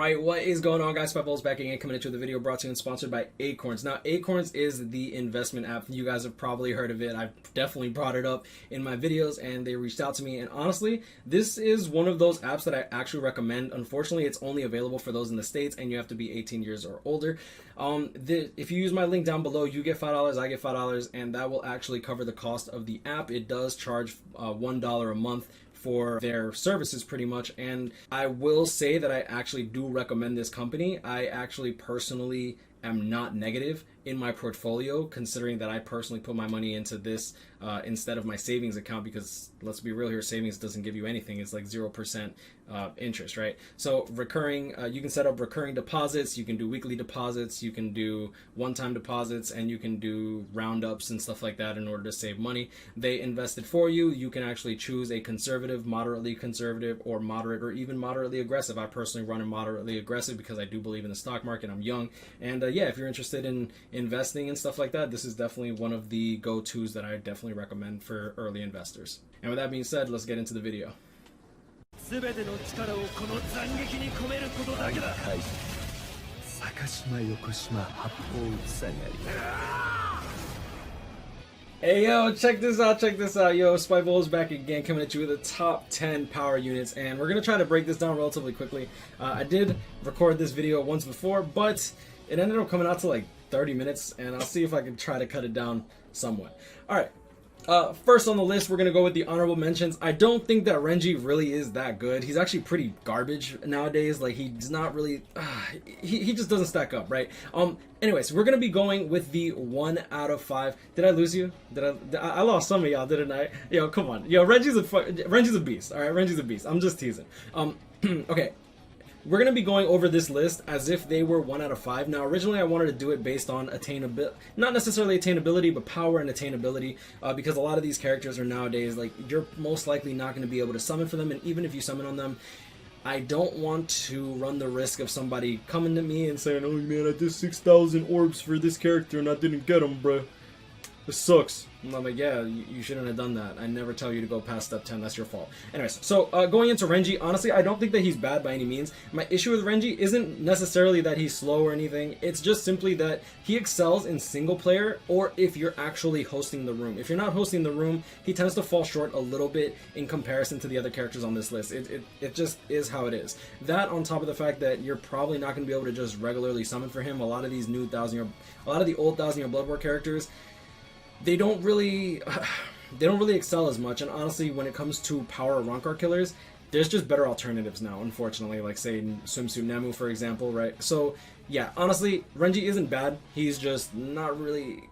Alright, what is going on, guys? SpitefulHopes back again, coming into the video brought to you and sponsored by Acorns. Now, Acorns is the investment app. You guys have probably heard of it. I've definitely brought it up in my videos, and they reached out to me. And honestly, this is one of those apps that I actually recommend. Unfortunately, it's only available for those in the States, and you have to be 18 years or older. If you use my link down below, you get $5, I get $5, and that will actually cover the cost of the app. It does charge $1 a month for their services pretty much, and I will say that I actually do recommend this company. I actually personally am not negative in my portfolio, considering that I personally put my money into this instead of my savings account, because let's be real here, savings doesn't give you anything. It's like 0% interest, right? So recurring, you can set up recurring deposits, you can do weekly deposits, you can do one-time deposits, and you can do roundups and stuff like that in order to save money. They invest it for you. You can actually choose a conservative, moderately conservative, or moderate, or even moderately aggressive. I personally run a moderately aggressive because I do believe in the stock market. I'm young, and yeah, if you're interested in investing and stuff like that, this is definitely one of the go-tos that I definitely recommend for early investors. And with that being said, let's get into the video. Hey yo, check this out, yo, SpitefulHopes back again, coming at you with the top 10 power units, and we're gonna try to break this down relatively quickly. I did record this video once before, but it ended up coming out to like 30 minutes, and I'll see if I can try to cut it down somewhat. Alright, first on the list, we're going to go with the honorable mentions. I don't think that Renji really is that good. He's actually pretty garbage nowadays. Like, he's not really, he just doesn't stack up, right? Anyways, we're going to be going with the 1 out of 5. Did I lose you? I lost some of y'all, didn't I? Yo, come on. Yo, Renji's a beast, alright? Renji's a beast. I'm just teasing. Okay. We're going to be going over this list as if they were 1 out of 5. Now, originally I wanted to do it based on attainability, not necessarily attainability, but power and attainability, because a lot of these characters are nowadays, like, you're most likely not going to be able to summon for them, and even if you summon on them, I don't want to run the risk of somebody coming to me and saying, oh man, I did 6,000 orbs for this character and I didn't get them, bro. This sucks. And I'm like, yeah, you shouldn't have done that. I never tell you to go past step 10. That's your fault. Anyways, so going into Renji, honestly, I don't think that he's bad by any means. My issue with Renji isn't necessarily that he's slow or anything. It's just simply that he excels in single player, or if you're actually hosting the room. If you're not hosting the room, he tends to fall short a little bit in comparison to the other characters on this list. It just is how it is. That, on top of the fact that you're probably not going to be able to just regularly summon for him. A lot of these new a lot of the old 1000-year Blood War characters, they don't really excel as much. And honestly, when it comes to power Rancor killers, there's just better alternatives now, unfortunately, like say Swimsuit Nemo, for example, right? So yeah, honestly, Renji isn't bad. He's just not really,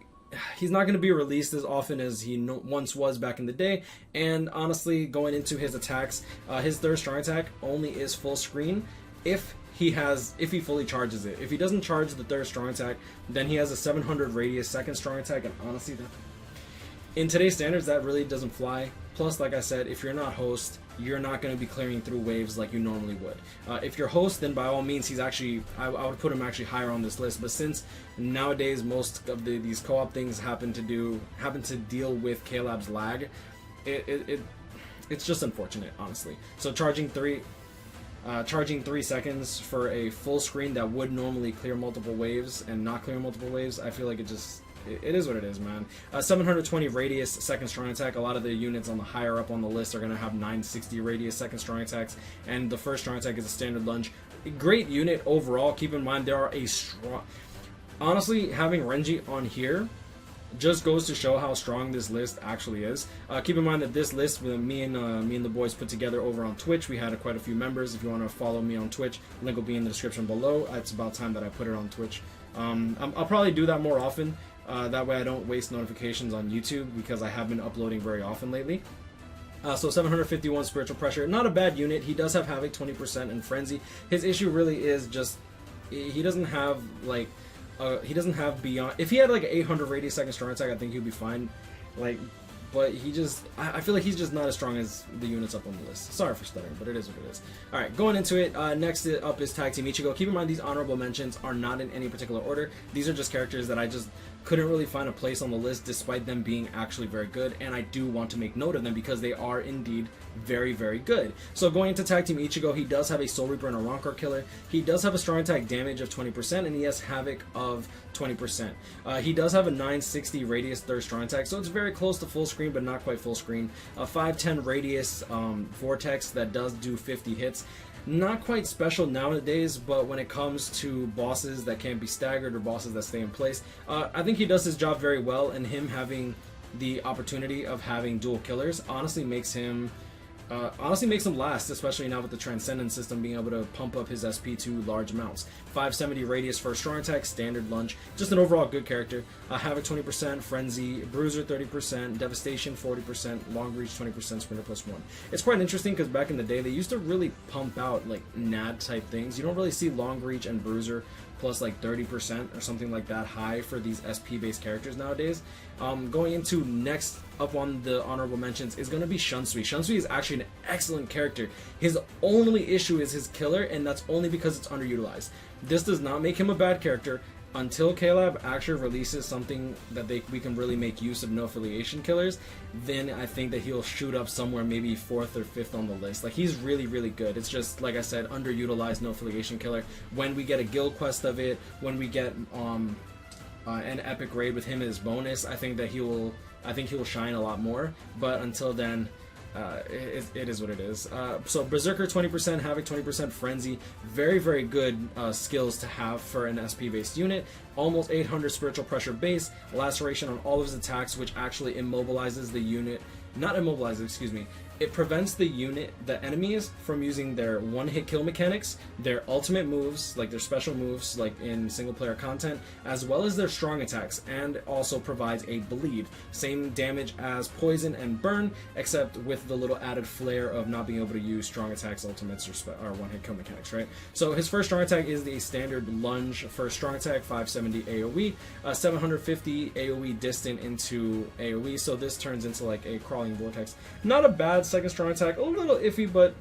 he's not going to be released as often as he once was back in the day. And honestly, going into his attacks, his third strong attack only is full screen if he fully charges it. If he doesn't charge the third strong attack, then he has a 700 radius second strong attack, and honestly, in today's standards, that really doesn't fly. Plus, like I said, if you're not host, you're not going to be clearing through waves like you normally would. If you're host, then by all means, he's actually, I would put him actually higher on this list. But since nowadays most of these co-op things happen to deal with Caleb's lag, it's just unfortunate, honestly. So charging 3 seconds for a full screen that would normally clear multiple waves and not clear multiple waves, I feel like it is what it is, man. 720 radius second strong attack. A lot of the units on the higher up on the list are going to have 960 radius second strong attacks, and the first strong attack is a standard lunge. Great unit overall. Keep in mind, there are a strong... Honestly, having Renji on here just goes to show how strong this list actually is. Keep in mind that this list, me and the boys put together over on Twitch. We had quite a few members. If you want to follow me on Twitch, link will be in the description below. It's about time that I put it on Twitch. I'll probably do that more often. That way I don't waste notifications on YouTube, because I have been uploading very often lately. So 751 spiritual pressure, not a bad unit. He does have Havoc 20% and Frenzy. His issue really is just he doesn't have like he doesn't have beyond. If he had like an 800 radius second strong attack, I think he'd be fine. Like, but he just, I feel like he's just not as strong as the units up on the list. Sorry for stuttering, but it is what it is. Alright, going into it, next up is Tag Team Ichigo. Keep in mind, these honorable mentions are not in any particular order. These are just characters that I just couldn't really find a place on the list despite them being actually very good, and I do want to make note of them because they are indeed very, very good. So going into Tag Team Ichigo, he does have a Soul Reaper and a Rancor Killer. He does have a strong attack damage of 20%, and he has Havoc of 20%. He does have a 960 radius third strong attack, so it's very close to full screen, but not quite full screen. A 510 radius vortex that does do 50 hits. Not quite special nowadays, but when it comes to bosses that can't be staggered or bosses that stay in place, I think he does his job very well, and him having the opportunity of having dual killers honestly makes him last, especially now with the Transcendence system being able to pump up his SP to large amounts. 570 radius for a strong attack, standard lunge, just an overall good character. Havoc 20%, Frenzy, Bruiser 30%, Devastation 40%, Long Reach 20%, Sprinter +1. It's quite interesting because back in the day they used to really pump out like NAD type things. You don't really see Long Reach and Bruiser plus like 30% or something like that high for these SP based characters nowadays. Going into next up on the honorable mentions is going to be Shunsui. Shunsui is actually an excellent character. His only issue is his killer, and that's only because it's underutilized. This does not make him a bad character. Until KLab actually releases something that we can really make use of no affiliation killers, then I think that he'll shoot up somewhere maybe 4th or 5th on the list. Like, he's really, really good. It's just, like I said, underutilized no affiliation killer. When we get a guild quest of it, when we get an epic raid with him as bonus, I think he will shine a lot more. But until then, it is what it is. So Berserker 20%, Havoc 20%, Frenzy, very, very good skills to have for an SP based unit. Almost 800 spiritual pressure base, laceration on all of his attacks, which actually immobilizes the unit. Not immobilizes, excuse me. It prevents the enemies from using their one-hit kill mechanics, their ultimate moves, like their special moves, like in single-player content, as well as their strong attacks, and also provides a bleed. Same damage as poison and burn, except with the little added flair of not being able to use strong attacks, ultimates, or one-hit kill mechanics, right? So his first strong attack is the standard lunge for strong attack, 570 AoE, 750 AoE distant into AoE, so this turns into like a crawling vortex. Not a bad second strong attack, a little iffy, but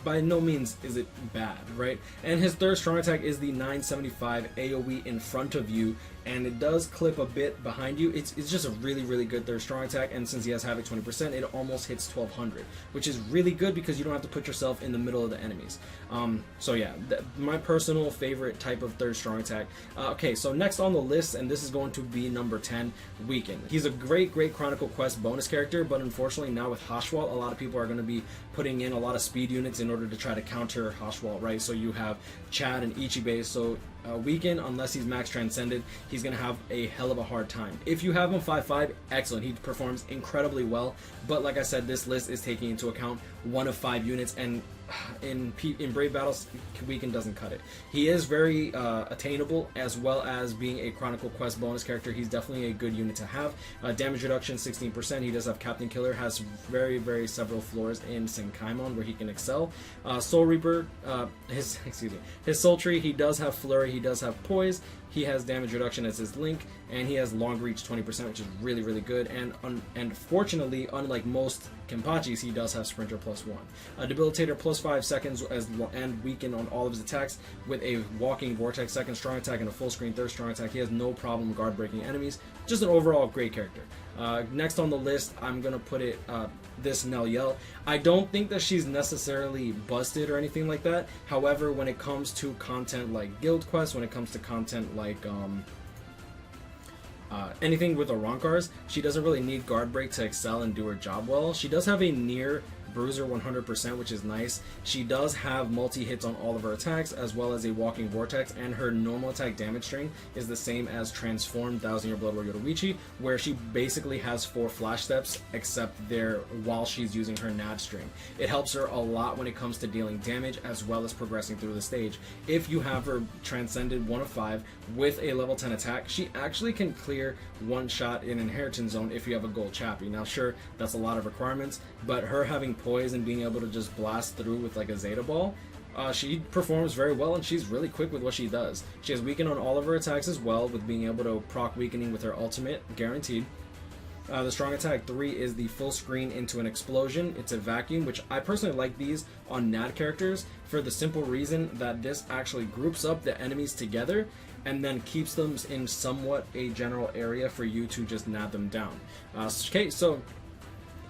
by no means is it bad, right? And his third strong attack is the 975 AoE in front of you, and it does clip a bit behind you. It's just a really, really good third strong attack, and since he has Havoc 20%, it almost hits 1200, which is really good because you don't have to put yourself in the middle of the enemies. So yeah, my personal favorite type of third strong attack. Okay, so next on the list, and this is going to be number 10, Weaken. He's a great Chronicle Quest bonus character, but unfortunately now with Hashwall, a lot of people are going to be putting in a lot of speed units in order to try to counter Hashwall, right? So you have Chad and Ichibe, so Weaken, unless he's max transcended, he's going to have a hell of a hard time. If you have him 5/5, excellent. He performs incredibly well, but like I said, this list is taking into account 1 of 5 units, and in Brave Battles, Weaken doesn't cut it. He is very attainable, as well as being a Chronicle Quest bonus character. He's definitely a good unit to have. Damage reduction 16%. He does have Captain Killer, has very, very several floors in Senkaimon where he can excel. Soul Reaper, his Soul Tree, he does have Flurry, he does have Poise, he has damage reduction as his link, and he has long reach 20%, which is really, really good. And fortunately, unlike most Kenpachis, he does have Sprinter +1. Debilitator +5 seconds and Weaken on all of his attacks with a Walking Vortex second strong attack and a full screen third strong attack. He has no problem guard breaking enemies. Just an overall great character. Next on the list, I'm gonna put it this Nell. I don't think that she's necessarily busted or anything like that. However, when it comes to content like Guild Quest, when it comes to content like anything with the Ronkars, she doesn't really need guard break to excel and do her job well. She does have a near Bruiser 100%, which is nice. She does have multi-hits on all of her attacks, as well as a Walking Vortex, and her normal attack damage string is the same as Transformed 1000-Year Blood War Yoruichi, where she basically has 4 flash steps, except they're while she's using her NAD string. It helps her a lot when it comes to dealing damage, as well as progressing through the stage. If you have her Transcended 1 of 5 with a level 10 attack, she actually can clear one shot in Inheritance Zone if you have a Gold Chappie. Now sure, that's a lot of requirements, but her having Poise and being able to just blast through with like a Zeta Ball, she performs very well, and she's really quick with what she does. She has Weaken on all of her attacks as well, with being able to proc Weakening with her ultimate, guaranteed. The strong attack 3 is the full screen into an explosion. It's a vacuum, which I personally like these on NAD characters for the simple reason that this actually groups up the enemies together and then keeps them in somewhat a general area for you to just NAD them down. Okay, so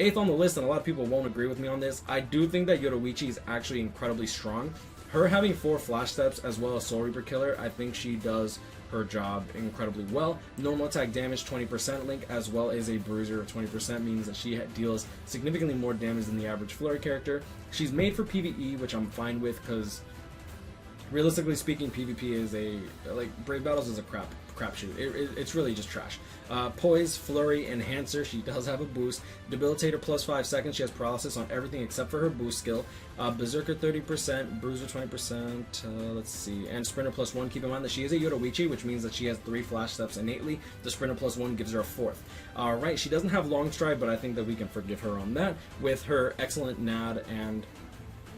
8th on the list, and a lot of people won't agree with me on this, I do think that Yoruichi is actually incredibly strong. Her having 4 flash steps as well as Soul Reaper Killer, I think she does her job incredibly well. Normal attack damage 20% link as well as a bruiser of 20% means that she deals significantly more damage than the average flurry character. She's made for PvE, which I'm fine with because realistically speaking, PvP is Brave Battles is a crapshoot. It's really just trash. Poise, Flurry, Enhancer, she does have a boost. Debilitator plus 5 seconds, she has paralysis on everything except for her boost skill. Berserker 30%, Bruiser 20%, let's see, and Sprinter plus 1. Keep in mind that she is a Yoruichi, which means that she has 3 flash steps innately. The Sprinter plus 1 gives her a 4th. Alright, she doesn't have Long Stride, but I think that we can forgive her on that with her excellent NAD and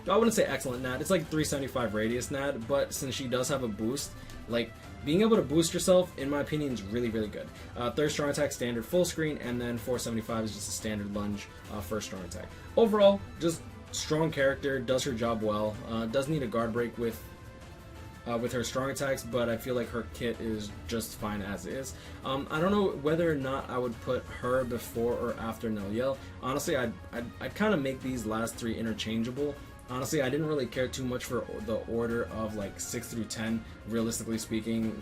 I wouldn't say excellent NAD, it's like 375 radius NAD, but since she does have a boost, like, being able to boost yourself, in my opinion, is really, really good. 3rd strong attack, standard full screen, and then 475 is just a standard lunge, 1st strong attack. Overall, just strong character, does her job well, does need a guard break with her strong attacks, but I feel like her kit is just fine as is. I don't know whether or not I would put her before or after Neliel. Honestly, I'd kind of make these last 3 interchangeable. Honestly, I didn't really care too much for the order of like 6 through 10. Realistically speaking,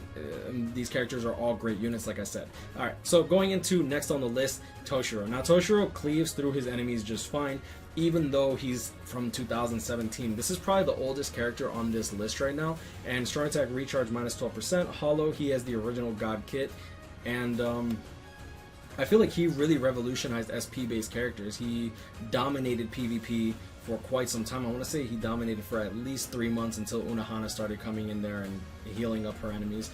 these characters are all great units, like I said. Alright, so going into next on the list, Toshiro. Now, Toshiro cleaves through his enemies just fine, even though he's from 2017. This is probably the oldest character on this list right now. And strong attack recharge minus 12%. Hollow, he has the original God kit. And I feel like he really revolutionized SP-based characters. He dominated PvP for quite some time. I want to say he dominated for at least 3 months until Unohana started coming in there and healing up her enemies,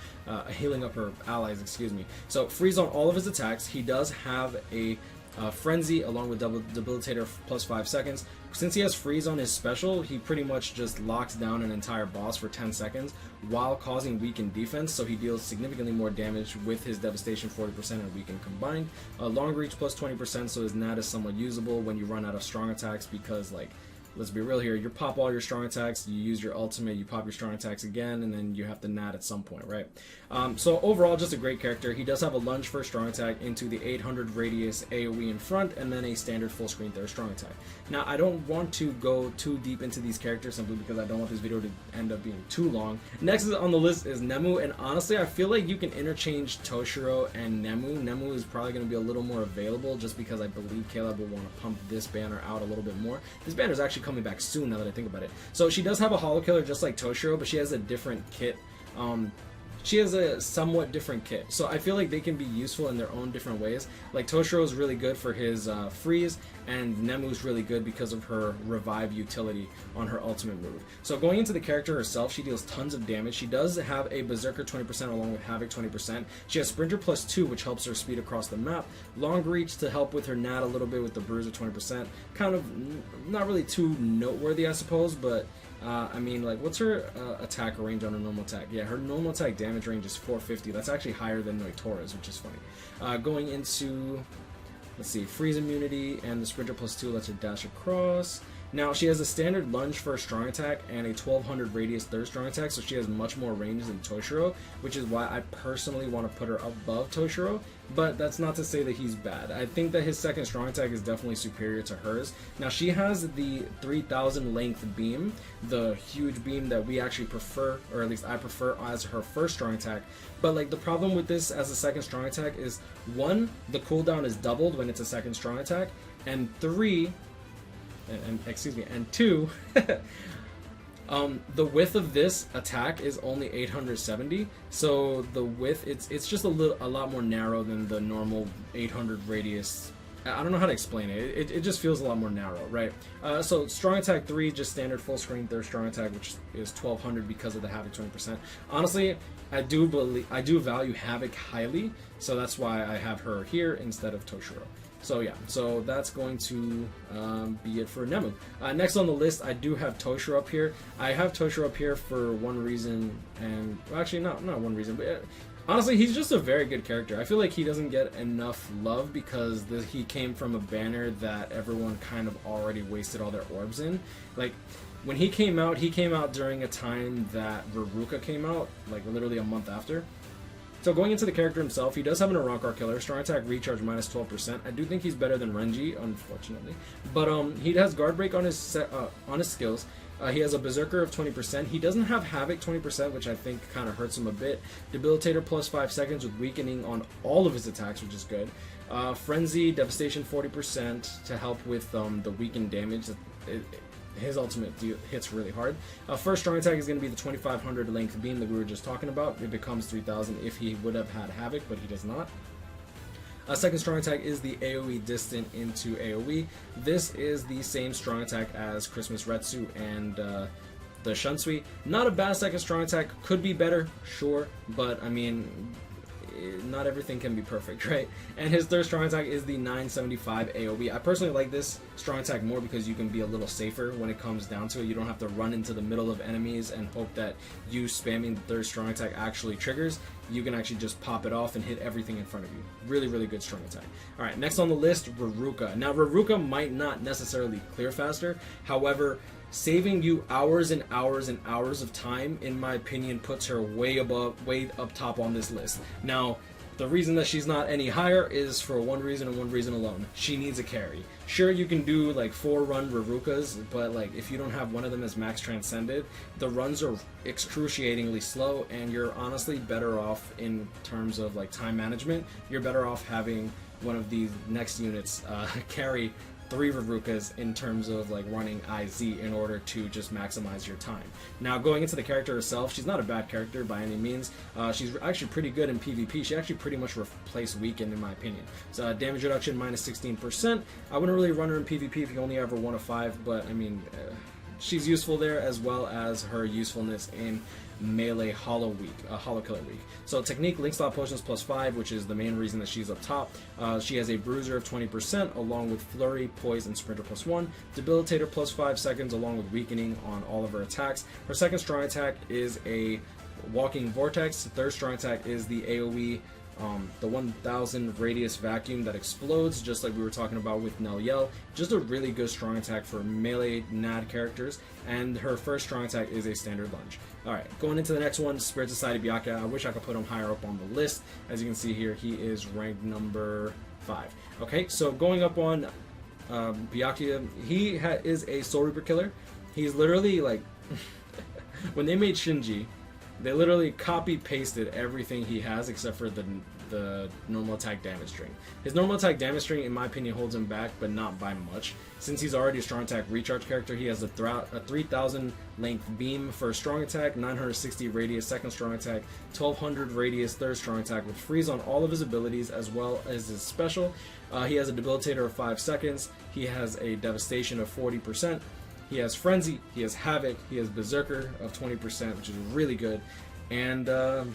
healing up her allies, excuse me. So freeze on all of his attacks. He does have a Frenzy along with Debilitator plus 5 seconds. Since he has freeze on his special, he pretty much just locks down an entire boss for 10 seconds while causing weakened defense, so he deals significantly more damage with his devastation 40% and weaken combined. Long reach plus 20%, so his NAD is somewhat usable when you run out of strong attacks because, like, let's be real here, you pop all your strong attacks, you use your ultimate, you pop your strong attacks again, and then you have to NAD at some point, right? So overall, just a great character. He does have a lunge for strong attack into the 800 radius AoE in front, and then a standard full screen third strong attack. Now, I don't want to go too deep into these characters simply because I don't want this video to end up being too long. Next on the list is Nemo, and honestly, I feel like you can interchange Toshiro and Nemo. Nemo is probably going to be a little more available just because I believe Caleb will want to pump this banner out a little bit more. This banner is actually coming back soon now that I think about it. So she does have a Hollow Killer just like Toshiro, but she has a different kit. She has a somewhat different kit, so I feel like they can be useful in their own different ways. Like Toshiro is really good for his freeze, and Nemu's really good because of her revive utility on her ultimate move. So going into the character herself, she deals tons of damage. She does have a Berserker 20% along with Havoc 20%. She has Sprinter plus 2, which helps her speed across the map. Long Reach to help with her NAD a little bit with the Bruiser 20%. Kind of not really too noteworthy, I suppose, but I mean, like, what's her attack range on her normal attack? Yeah, her normal attack damage range is 450. That's actually higher than Noitora's, which is funny. Going into, let's see, freeze immunity, and the Sprinter plus 2 lets her dash across. Now, she has a standard lunge for a strong attack and a 1200 radius third strong attack, so she has much more range than Toshiro, which is why I personally want to put her above Toshiro, but that's not to say that he's bad. I think that his second strong attack is definitely superior to hers. Now, she has the 3000 length beam, the huge beam that we actually prefer, or at least I prefer as her first strong attack, but like the problem with this as a second strong attack is, one, the cooldown is doubled when it's a second strong attack, and two, the width of this attack is only 870, so the width, it's just a lot more narrow than the normal 800 radius. I don't know how to explain it. It just feels a lot more narrow, right? So strong attack 3, just standard full screen third strong attack, which is 1200 because of the Havoc 20%. Honestly, I do value Havoc highly, so that's why I have her here instead of Toshiro. So yeah, so that's going to be it for Nemo. Next on the list, I do have Toshiro up here. I have Toshiro up here for one reason, and well, actually not one reason, but Honestly, he's just a very good character. I feel like he doesn't get enough love because he came from a banner that everyone kind of already wasted all their orbs in. Like, when he came out during a time that Veruca came out, like literally a month after. So going into the character himself, he does have an Arankar killer, strong attack recharge minus 12%. I do think he's better than Renji, unfortunately. But he has guard break on his skills. He has a Berserker of 20%. He doesn't have Havoc 20%, which I think kind of hurts him a bit. Debilitator plus 5 seconds with weakening on all of his attacks, which is good. Frenzy, Devastation 40% to help with the weakened damage. His ultimate hits really hard. First strong attack is going to be the 2500 length beam that we were just talking about. It becomes 3000 if he would have had Havoc, but he does not. Second strong attack is the AoE distant into AoE. This is the same strong attack as Christmas Retsu and the Shunsui. Not a bad second strong attack. Could be better, sure, but I mean, not everything can be perfect, right? And his third strong attack is the 975 AoE. I personally like this strong attack more because you can be a little safer when it comes down to it. You don't have to run into the middle of enemies and hope that you spamming the third strong attack actually triggers. You can actually just pop it off and hit everything in front of you. Really, really good strong attack. Alright, next on the list, Veruca. Now, Veruca might not necessarily clear faster. However, saving you hours and hours and hours of time, in my opinion, puts her way up top on this list. Now, the reason that she's not any higher is for one reason and one reason alone. She needs a carry. Sure, you can do like 4 run Verucas, but like if you don't have one of them as max transcended, the runs are excruciatingly slow, and you're honestly better off in terms of like time management. You're better off having one of these next units carry 3 Verucas in terms of like running IZ in order to just maximize your time. Now, going into the character herself, she's not a bad character by any means. She's actually pretty good in PvP. She actually pretty much replaced Weaken in my opinion. So damage reduction minus 16%. I wouldn't really run her in PvP if you only ever 1 of 5, but I mean, she's useful there, as well as her usefulness in melee hollow killer week. So technique, link slot potions plus 5, which is the main reason that she's up top. She has a bruiser of 20% along with flurry, poise, and sprinter plus 1. Debilitator plus 5 seconds along with weakening on all of her attacks. Her second strong attack is a walking vortex. Third strong attack is the AoE, the 1000 radius vacuum that explodes, just like we were talking about with Nell Yell. Just a really good strong attack for melee NAD characters, and her first strong attack is a standard lunge. Alright, going into the next one, Spirit Society Byakuya. I wish I could put him higher up on the list. As you can see here, he is ranked number 5. Okay, so going up on Byakuya, he is a Soul Reaper killer. He's literally like, when they made Shinji, they literally copy-pasted everything he has except for the normal attack damage string. His normal attack damage string, in my opinion, holds him back, but not by much. Since he's already a strong attack recharge character, he has a 3000 length beam for strong attack, 960 radius second strong attack, 1200 radius third strong attack with freeze on all of his abilities as well as his special. He has a debilitator of 5 seconds. He has a devastation of 40%. He has Frenzy, he has Havoc, he has Berserker of 20%, which is really good. And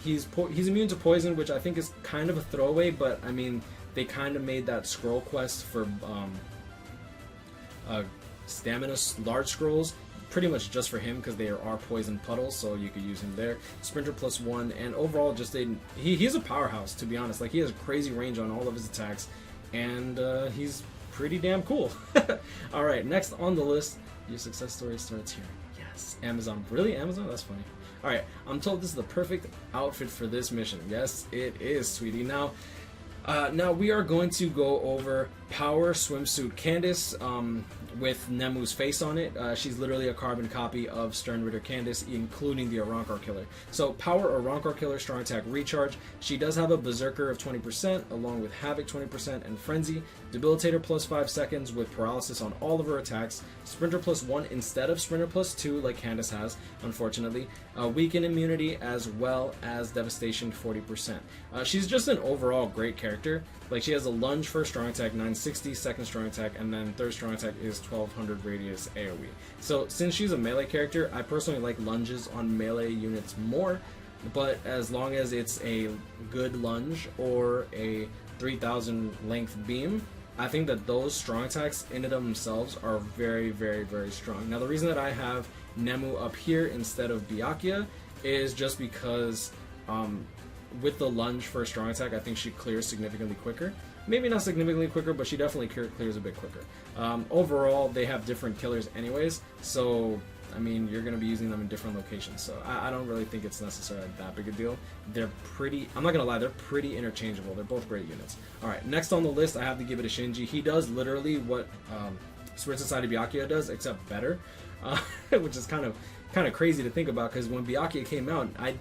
he's immune to poison, which I think is kind of a throwaway, but I mean, they kind of made that scroll quest for stamina large scrolls pretty much just for him because they are poison puddles, so you could use him there. Sprinter plus 1, and overall just he's a powerhouse, to be honest. Like, he has crazy range on all of his attacks, and he's pretty damn cool. Alright, next on the list, your success story starts here. Yes, Amazon. Really, Amazon? That's funny. Alright, I'm told this is the perfect outfit for this mission. Yes, it is, sweetie. Now we are going to go over Power Swimsuit Candace with Nemu's face on it. She's literally a carbon copy of Sternritter Candace, including the Arankar Killer. So Power Arankar Killer, strong attack recharge. She does have a Berserker of 20%, along with Havoc 20% and Frenzy. Debilitator plus 5 seconds with paralysis on all of her attacks. Sprinter plus 1 instead of Sprinter plus 2 like Candace has, unfortunately. Weaken immunity as well as Devastation 40%. She's just an overall great character. Like, she has a lunge for strong attack 960, second strong attack, and then third strong attack is 1200 radius AoE. So since she's a melee character, I personally like lunges on melee units more, but as long as it's a good lunge or a 3000 length beam, I think that those strong attacks in and of themselves are very, very, very strong. Now, the reason that I have Nemu up here instead of Byakuya is just because with the lunge for a strong attack, I think she clears significantly quicker. Maybe not significantly quicker, but she definitely clears a bit quicker. Overall, they have different killers anyways, so I mean, you're going to be using them in different locations, so I don't really think it's necessarily that big a deal. They're pretty, I'm not going to lie, they're pretty interchangeable. They're both great units. Alright, next on the list, I have to give it to Shinji. He does literally what Spirit Society Byakuya does, except better, which is kind of crazy to think about, because when Byakuya came out, I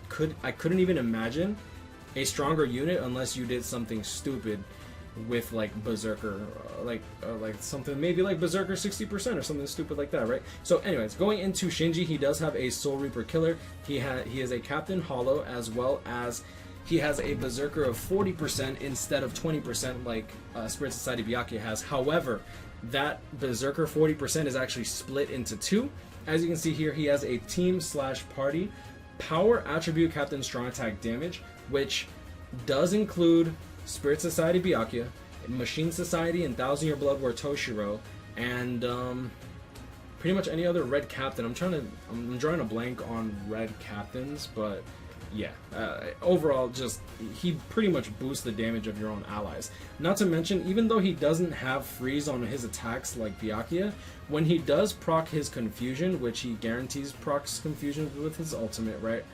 couldn't even imagine a stronger unit unless you did something stupid with like Berserker, like something maybe like Berserker 60% or something stupid like that, right? So anyways, going into Shinji, he does have a Soul Reaper killer. He is a Captain Hollow, as well as he has a Berserker of 40% instead of 20% like Spirit Society Byakuya has. However, that Berserker 40% is actually split into two. As you can see here, he has a team/party power attribute Captain Strong Attack damage, which does include Spirit Society Byakuya, Machine Society, and 1,000-Year Blood War Toshiro, and pretty much any other red captain. I'm drawing a blank on red captains, but yeah, overall, just he pretty much boosts the damage of your own allies. Not to mention, even though he doesn't have freeze on his attacks like Byakuya, when he does proc his confusion, which he guarantees procs confusion with his ultimate, right?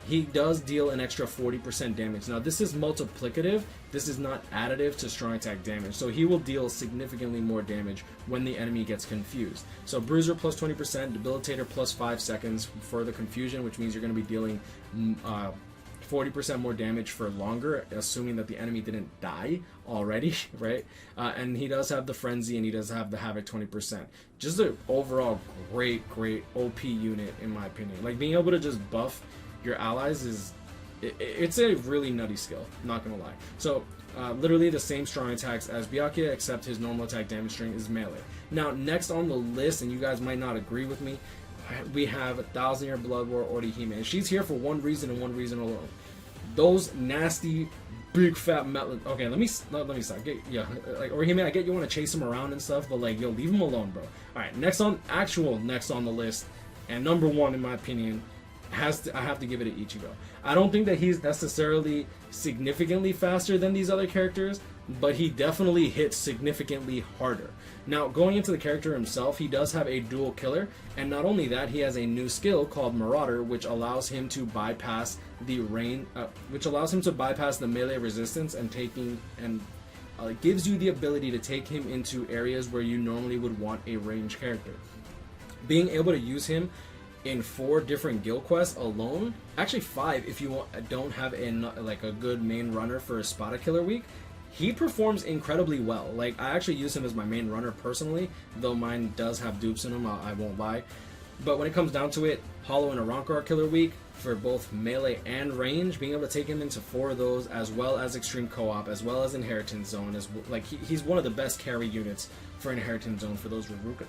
He does deal an extra 40% damage. Now, this is multiplicative. This is not additive to strong attack damage. So he will deal significantly more damage when the enemy gets confused. So Bruiser plus 20%, Debilitator plus 5 seconds for the confusion, which means you're going to be dealing 40% more damage for longer, assuming that the enemy didn't die already, right? And he does have the Frenzy, and he does have the Havoc 20%. Just an overall great OP unit, in my opinion. Like, being able to just buff your allies it's a really nutty skill, not gonna lie. So literally the same strong attacks as Byakuya, except his normal attack damage string is melee. Now, next on the list, and you guys might not agree with me, we have 1,000-Year Blood War Orihime, and she's here for one reason and one reason alone. Those nasty big fat metal. Okay, let me stop. Like Orihime, I get you want to chase him around and stuff, but like, yo, leave him alone, bro. All right, next on the list, and number one in my opinion, I have to give it to Ichigo. I don't think that he's necessarily significantly faster than these other characters, but he definitely hits significantly harder. Now, going into the character himself, he does have a dual killer, and not only that, he has a new skill called Marauder, which allows him to bypass the melee resistance and gives you the ability to take him into areas where you normally would want a ranged character. Being able to use him in 4 different guild quests alone, actually 5 if you don't have a good main runner for a Spada Killer week, he performs incredibly well. Like, I actually use him as my main runner personally, though mine does have dupes in him, I won't lie. But when it comes down to it, Hollow and Arankar Killer week for both melee and range, being able to take him into 4 of those, as well as Extreme Co-op, as well as Inheritance Zone, he's one of the best carry units for Inheritance Zone for those Verucas.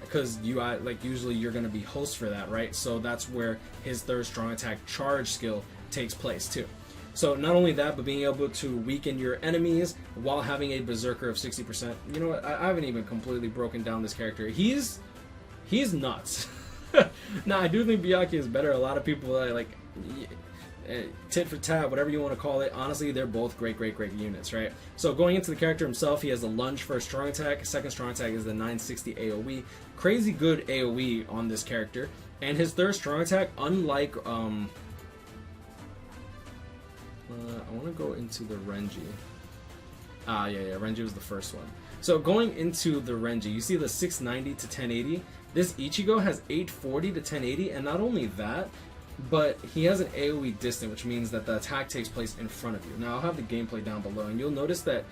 Because usually you're going to be host for that, right? So that's where his 3rd strong attack charge skill takes place too. So not only that, but being able to weaken your enemies while having a Berserker of 60%. You know what? I haven't even completely broken down this character. He's nuts. Now, I do think Byakuya is better. A lot of people tit for tat, whatever you want to call it. Honestly, they're both great units, right? So going into the character himself, he has a lunge for a strong attack. His 2nd strong attack is the 960 AoE. Crazy good AoE on this character. And his 3rd strong attack, unlike I want to go into the Renji. Renji was the first one. So going into the Renji, you see the 690 to 1080. This Ichigo has 840 to 1080, and not only that, but he has an AoE distant, which means that the attack takes place in front of you. Now, I'll have the gameplay down below, and you'll notice that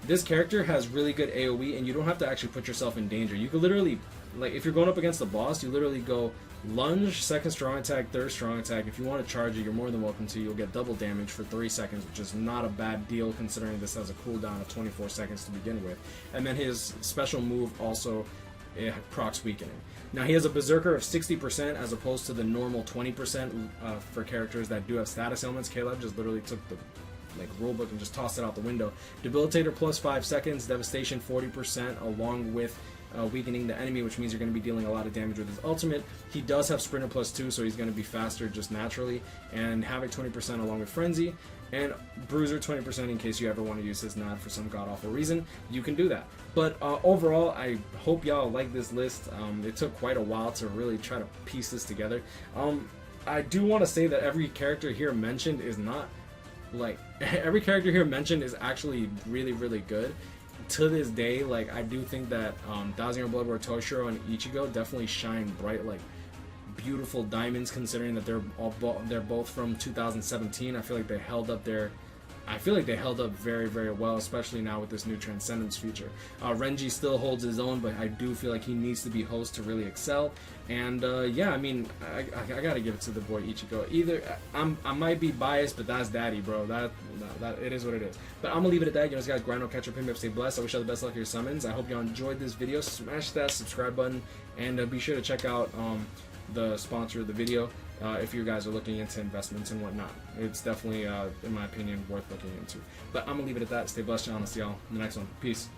this character has really good AoE, and you don't have to actually put yourself in danger. You could literally, if you're going up against the boss, you literally go lunge, 2nd strong attack, 3rd strong attack. If you want to charge it, you're more than welcome to. You'll get double damage for 3 seconds, which is not a bad deal considering this has a cooldown of 24 seconds to begin with. And then his special move also procs weakening. Now, he has a Berserker of 60% as opposed to the normal 20% for characters that do have status ailments. Caleb just literally took the rulebook and just tossed it out the window. Debilitator plus 5 seconds, Devastation 40%, along with weakening the enemy, which means you're going to be dealing a lot of damage with his ultimate. He does have Sprinter +2, so he's going to be faster just naturally, and Havoc 20% along with Frenzy, and Bruiser 20% in case you ever want to use his Nod for some god-awful reason. You can do that. But overall, I hope y'all like this list. It took quite a while to really try to piece this together. I do want to say that every character here mentioned is not, like, every character here mentioned is actually really, really good. To this day, like, I do think that Dazzling Blood War, Toshiro, and Ichigo definitely shine bright, like, beautiful diamonds, considering that they're both from 2017. I feel like they held up very, very well, especially now with this new Transcendence feature. Renji still holds his own, but I do feel like he needs to be host to really excel. And yeah, I mean, I gotta give it to the boy Ichigo. Either I might be biased, but that's daddy, bro. That it is what it is. But I'm gonna leave it at that. You know, guys, grind, catch up, pin, stay blessed. I wish you all the best luck with your summons. I hope y'all enjoyed this video. Smash that subscribe button, and be sure to check out the sponsor of the video if you guys are looking into investments and whatnot. It's definitely, in my opinion, worth looking into. But I'm gonna leave it at that. Stay blessed, y'all. I'll see y'all in the next one. Peace.